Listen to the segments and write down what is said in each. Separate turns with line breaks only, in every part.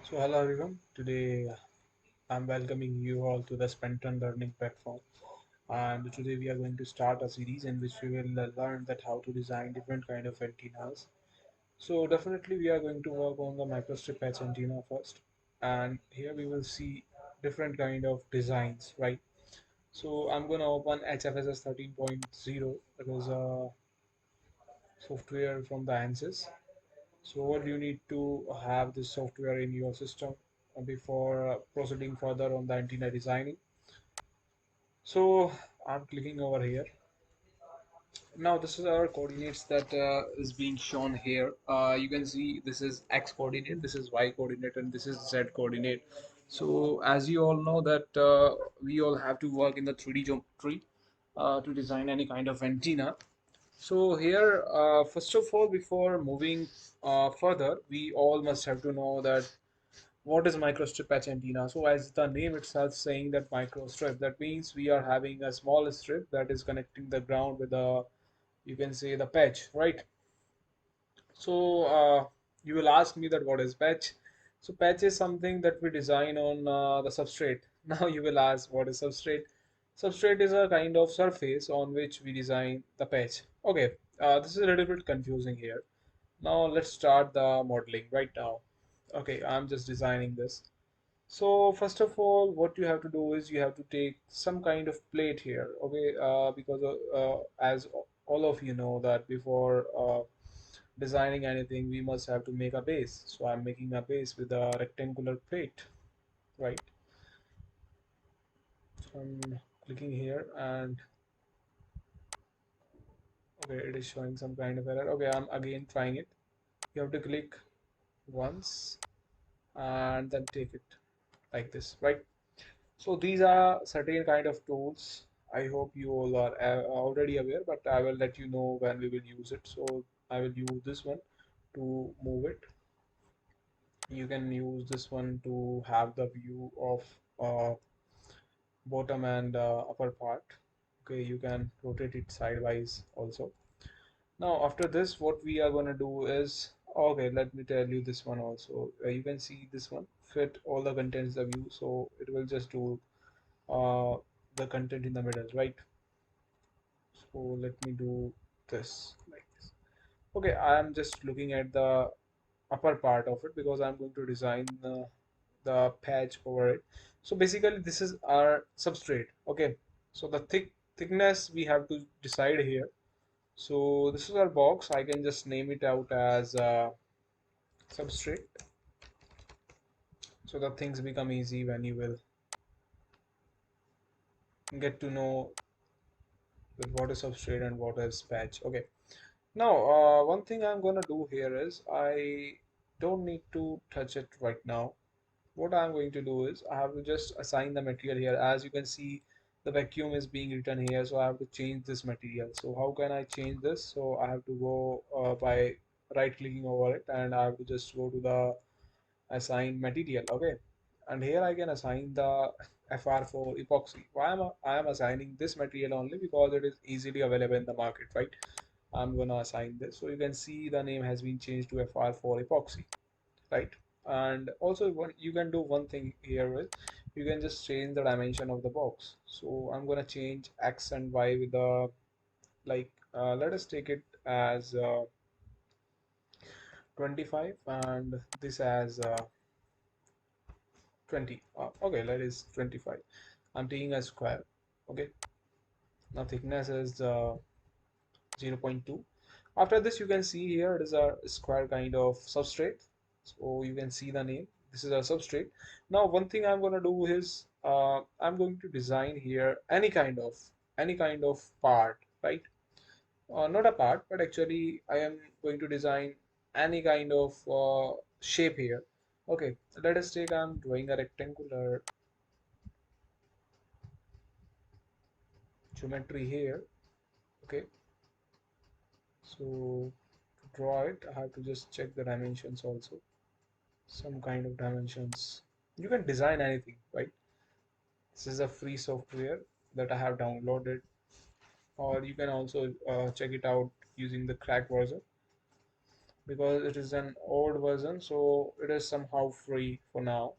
So hello everyone. Today I'm welcoming you all to the Spentarn learning platform. And today we are going to start a series in which we will learn that how to design different kind of antennas. So definitely we are going to work on the microstrip patch antenna first. And here we will see different kind of designs, right? So I'm gonna open HFSS 13.0. That is a software from the ANSYS. So what you need to have this software in your system before proceeding further on the antenna designing. So I'm clicking over here. Now this is our coordinates that is being shown here. You can see this is X coordinate, this is Y coordinate, and this is Z coordinate. So as you all know that we all have to work in the 3D geometry to design any kind of antenna. So here, first of all, before moving further, we all must have to know that what is microstrip patch antenna. So as the name itself saying that microstrip, that means we are having a small strip that is connecting the ground with the, you can say the patch, right? So you will ask me that what is patch? So patch is something that we design on the substrate. Now you will ask what is substrate? Substrate is a kind of surface on which we design the patch. Okay, this is a little bit confusing here. Now let's start the modeling right now. Okay, I'm just designing this. So first of all, what you have to do is you have to take some kind of plate here, okay? Because as all of you know that before designing anything, we must have to make a base. So I'm making a base with a rectangular plate, right? So I'm clicking here and okay, it is showing some kind of error. Okay, I'm again trying it. You have to click once and then take it like this, right? So these are certain kind of tools. I hope you all are already aware, but I will let you know when we will use it. So I will use this one to move it. You can use this one to have the view of bottom and upper part. Okay, you can rotate it sidewise also. Now after this, what we are going to do is, okay, let me tell you this one also. You can see this one fit all the contents the view, so it will just do uh, the content in the middle, right? So let me do this like this. Okay, I am just looking at the upper part of it because I'm going to design the patch over it. So basically this is our substrate. Okay, so the thickness we have to decide here. So this is our box. I can just name it out as substrate. So the things become easy when you will get to know that what is substrate and what is patch. Okay. Now, one thing I'm gonna do here is I don't need to touch it right now. What I'm going to do is I have to just assign the material here. As you can see, the vacuum is being written here, so I have to change this material. So how can I change this? So I have to go by right clicking over it, and I have to just go to the assign material. Okay, and here I can assign the FR4 epoxy. I am assigning this material only because it is easily available in the market, right? I'm gonna assign this. So you can see the name has been changed to FR4 epoxy, right? And also you can do one thing here with, you can just change the dimension of the box. So I'm gonna change X and Y with the like let us take it as 25 and this as 20. Okay, that is 25. I'm taking a square. Okay, now thickness is 0.2. After this, you can see here it is a square kind of substrate. So you can see the name. This is a substrate. Now, one thing I'm going to do is I'm going to design here any kind of part, right? Not a part, but actually I am going to design any kind of shape here. Okay, let us take, I'm drawing a rectangular geometry here. Okay, so to draw it, I have to just check the dimensions also. Some kind of dimensions. You can design anything, right? This is a free software that I have downloaded, or you can also check it out using the crack version. because it is an old version, so it is somehow free for now.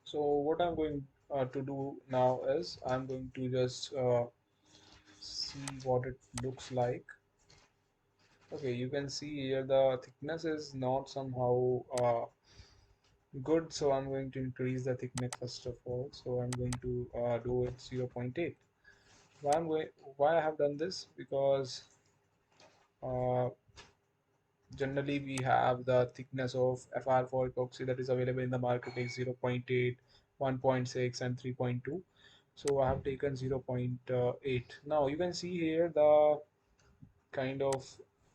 So what I'm going to do now is I'm going to just see what it looks like. Okay, you can see here the thickness is not somehow good, so I'm going to increase the thickness first of all. So I'm going to do it 0.8. Why I'm going, why I have done this? Because uh, generally we have the thickness of FR4 epoxy that is available in the market is 0.8, 1.6, and 3.2. So I have taken 0.8. Now you can see here the kind of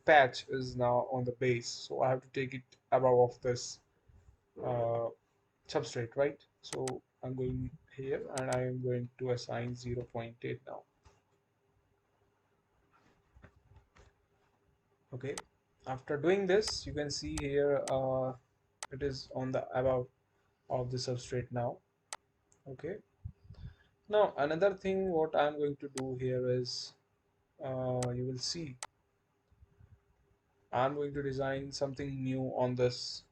patch is now on the base, so I have to take it above of this uh, substrate, right? So I'm going here and I am going to assign 0.8 now. Okay, after doing this, you can see here it is on the above of the substrate now. Okay, now another thing what I'm going to do here is you will see I'm going to design something new on this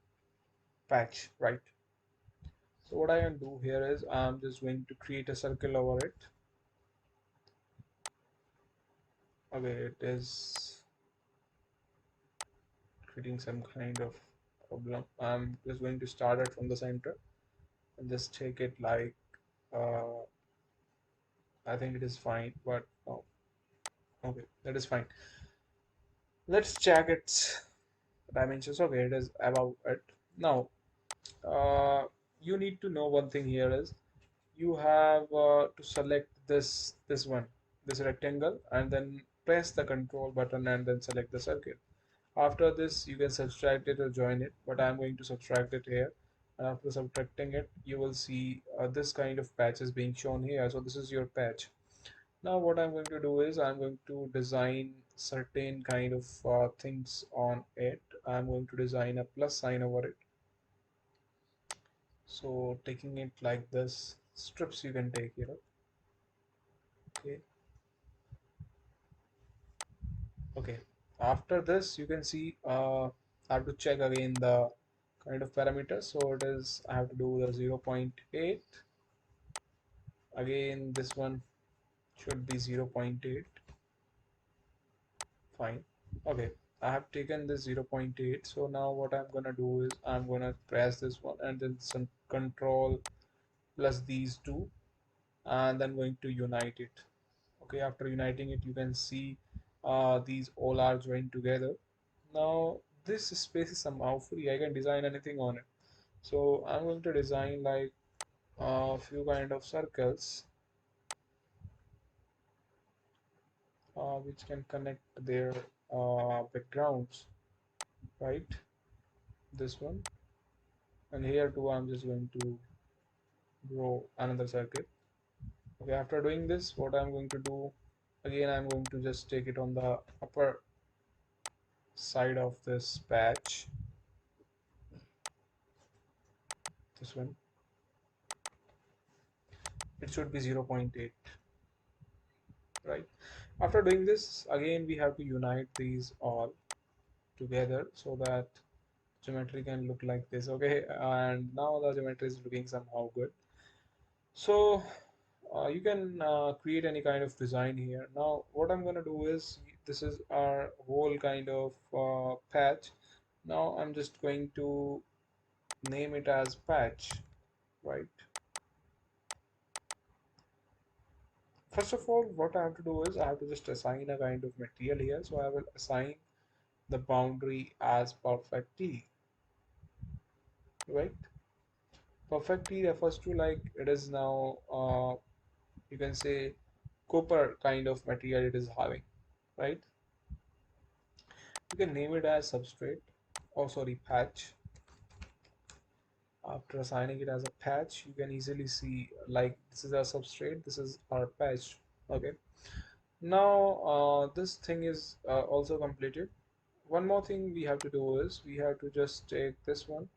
patch, right? So what I can do here is I'm just going to create a circle over it. Okay, it is creating some kind of problem. I'm just going to start it from the center and just take it like uh, I think it is fine, but no. Okay, that is fine. Let's check its dimensions. Okay, it is above it. Now, uh, you need to know one thing here is you have to select this one, this rectangle, and then press the control button and then select the circle. After this, you can subtract it or join it, but I'm going to subtract it here. And after subtracting it, you will see this kind of patch is being shown here. So this is your patch. Now what I'm going to do is I'm going to design certain kind of things on it. I'm going to design a plus sign over it. So taking it like this, strips you can take here. Okay. Okay. After this, you can see I have to check again the kind of parameters. So it is I have to do the 0.8. Again, this one should be 0.8. Fine. Okay, I have taken this 0.8. So now what I'm gonna do is I'm gonna press this one and then some control plus these two and then going to unite it. Okay, after uniting it, you can see these all are joined together. Now this space is somehow free. I can design anything on it. So I'm going to design like a few kind of circles which can connect their backgrounds, right? This one, and here too I'm just going to draw another circuit. Okay, after doing this, what I'm going to do again, I'm going to just take it on the upper side of this patch, this one. It should be 0.8, right? After doing this, again we have to unite these all together so that geometry can look like this. Okay, and now the geometry is looking somehow good. So you can create any kind of design here. Now what I'm going to do is this is our whole kind of patch. Now I'm just going to name it as patch, right? First of all, what I have to do is I have to just assign a kind of material here. So I will assign the boundary as perfect T, right? Perfect T refers to like it is now you can say copper kind of material it is having, right? You can name it as substrate, oh sorry, patch. After assigning it as a patch, you can easily see like this is our substrate, this is our patch. Okay, now this thing is also completed. One more thing we have to do is we have to just take this one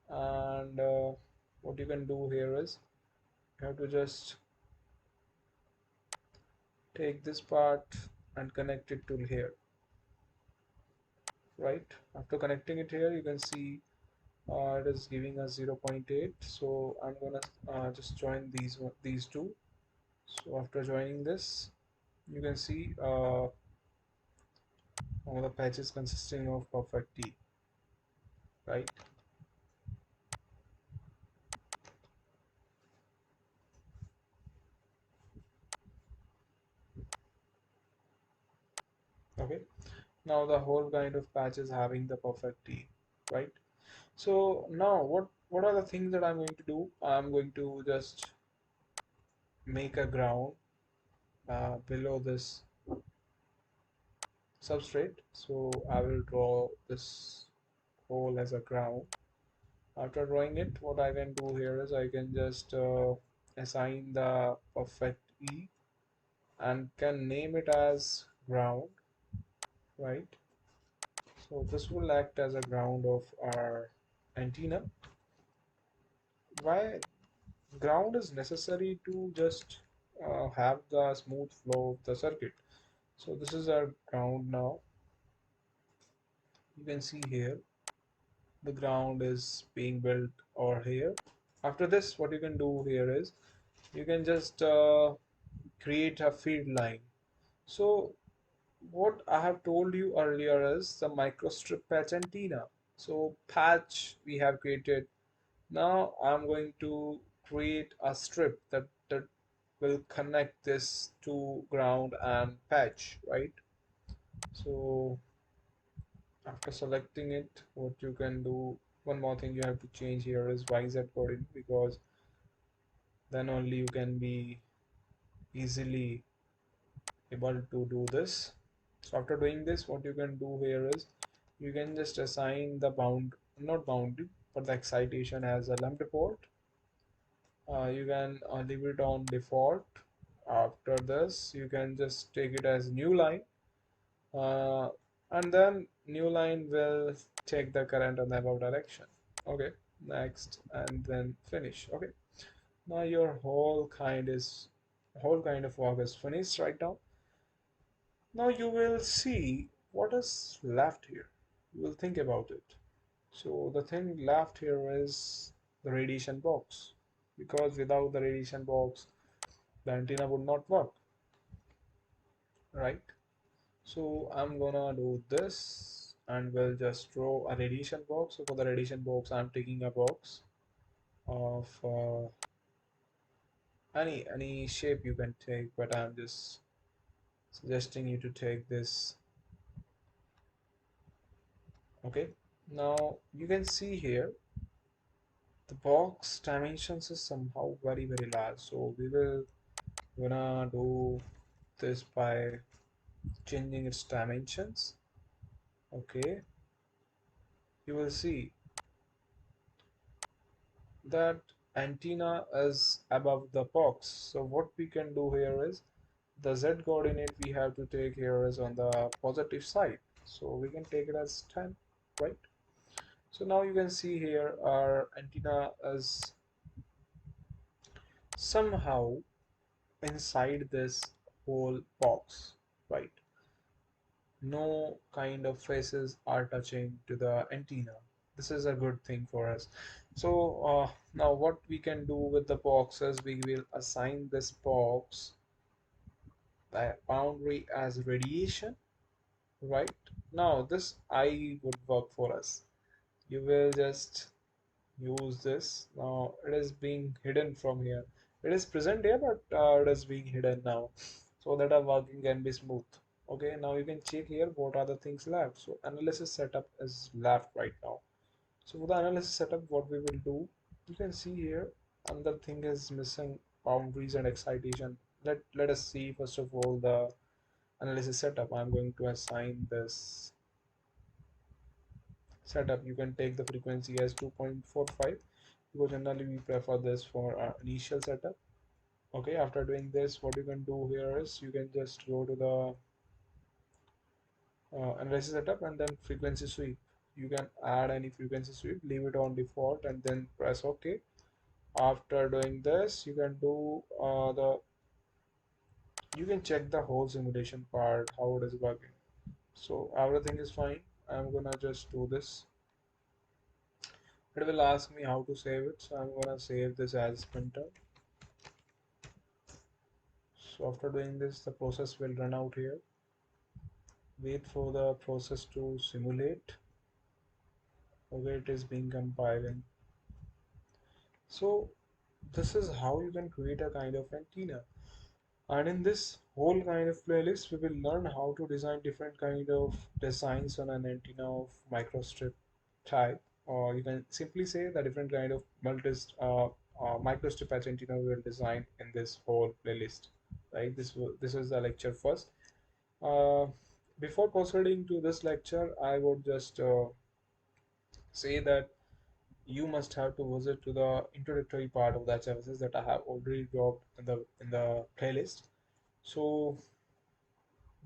and what you can do here is you have to just take this part and connect it to here. right? After connecting it here, you can see it is giving us 0.8. So I'm gonna just join these two. So after joining this, you can see all the patches consisting of perfect T, right? Okay, now the whole kind of patch is having the perfect T, right? So now what are the things that I'm going to do? I'm going to just make a ground below this substrate. So I will draw this hole as a ground. After drawing it, what I can do here is I can just assign the perfect E and can name it as ground, right? So this will act as a ground of our antenna. Why ground is necessary to just have the smooth flow of the circuit. So this is our ground now. You can see here the ground is being built over here. After this, what you can do here is you can just create a feed line. So what I have told you earlier is the microstrip patch antenna. So patch we have created. Now I'm going to create a strip that will connect this to ground and patch, right? So after selecting it, what you can do, one more thing you have to change here is YZ coordinate, because then only you can be easily able to do this. So after doing this, what you can do here is you can just assign the not boundary, but the excitation as a lump report. You can leave it on default. After this, you can just take it as new line, uh, and then new line will take the current on the above direction. Okay, next, and then finish. Okay, now your whole kind of work is finished right now. Now you will see what is left here. You will think about it. So the thing left here is the radiation box, because without the radiation box, the antenna would not work, right? So I'm gonna do this and we'll just draw a radiation box. So for the radiation box, I'm taking a box of any shape you can take, but I'm just suggesting you to take this. Okay, now you can see here the box dimensions is somehow very large, so we will gonna do this by changing its dimensions. Okay, you will see that antenna is above the box. So what we can do here is the z coordinate we have to take here is on the positive side, so we can take it as 10, right? So now you can see here our antenna is somehow inside this whole box, right? No kind of faces are touching to the antenna. This is a good thing for us. So now what we can do with the box is we will assign this box the boundary as radiation, right? Now this I would work for us. You will just use this. Now it is being hidden from here. It is present here, but it is being hidden now, so that our working can be smooth. Okay, now you can check here what are the things left. So analysis setup is left right now. So for the analysis setup, what we will do, you can see here another thing is missing, boundaries and excitation. Let us see first of all the analysis setup. I'm going to assign this setup. You can take the frequency as 2.45, because generally we prefer this for our initial setup. Okay, after doing this, what you can do here is you can just go to the analysis setup and then frequency sweep. You can add any frequency sweep, leave it on default, and then press OK. After doing this, you can do you can check the whole simulation part, how it is working. So everything is fine. I'm gonna just do this. It will ask me how to save it, so I'm gonna save this as Spentarn. So after doing this, the process will run out here. Wait for the process to simulate. Okay, it is being compiling. So this is how you can create a kind of antenna. And in this whole kind of playlist, we will learn how to design different kind of designs on an antenna of microstrip type, or you can simply say the different kind of microstrip patch antenna we will design in this whole playlist. Right? This is the lecture first. Uh, Before proceeding to this lecture, I would just say that you must have to visit to the introductory part of the HFSS that I have already dropped in the playlist. So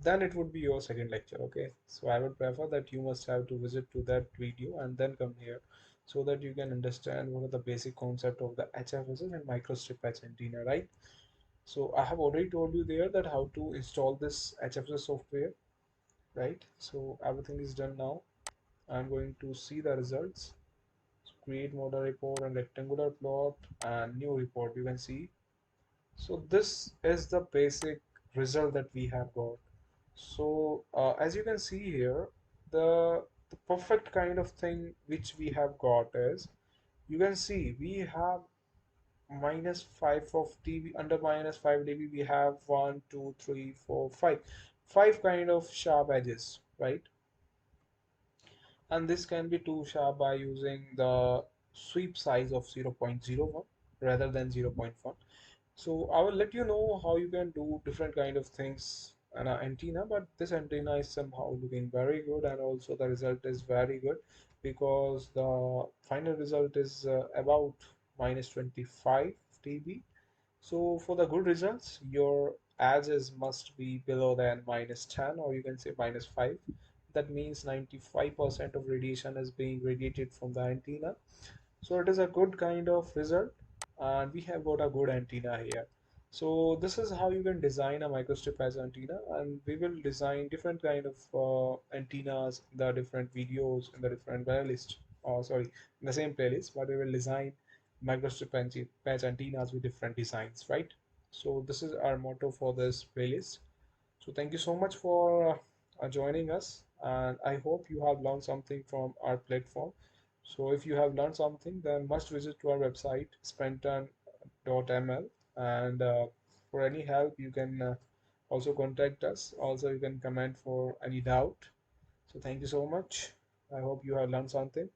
then it would be your second lecture. Okay, so I would prefer that you must have to visit to that video and then come here so that you can understand what are the basic concept of the HFSS and microstrip patch antenna, right? So I have already told you there that how to install this HFSS software, right? So everything is done now. I'm going to see the results. So create model report and rectangular plot and new report, you can see. So this is the basic result that we have got. So as you can see here, the perfect kind of thing which we have got is, you can see we have minus 5 of dB. Under minus 5 dB we have one, two, three, four, five kind of sharp edges, right? And this can be too sharp by using the sweep size of 0.01 rather than 0.1. So I will let you know how you can do different kind of things on an antenna, but this antenna is somehow looking very good, and also the result is very good because the final result is about minus 25 dB. So for the good results, your edges must be below than minus 10, or you can say minus 5. That means 95% of radiation is being radiated from the antenna. So it is a good kind of result, and we have got a good antenna here. So this is how you can design a microstrip as antenna, and we will design different kind of antennas in the different videos in the different playlist. Oh, sorry, in the same playlist, but we will design microstrip patch antennas with different designs, right? So this is our motto for this playlist. So thank you so much for joining us, and I hope you have learned something from our platform. So if you have learned something, then must visit to our website spentarn.ml, and for any help you can also contact us. Also you can comment for any doubt. So thank you so much. I hope you have learned something.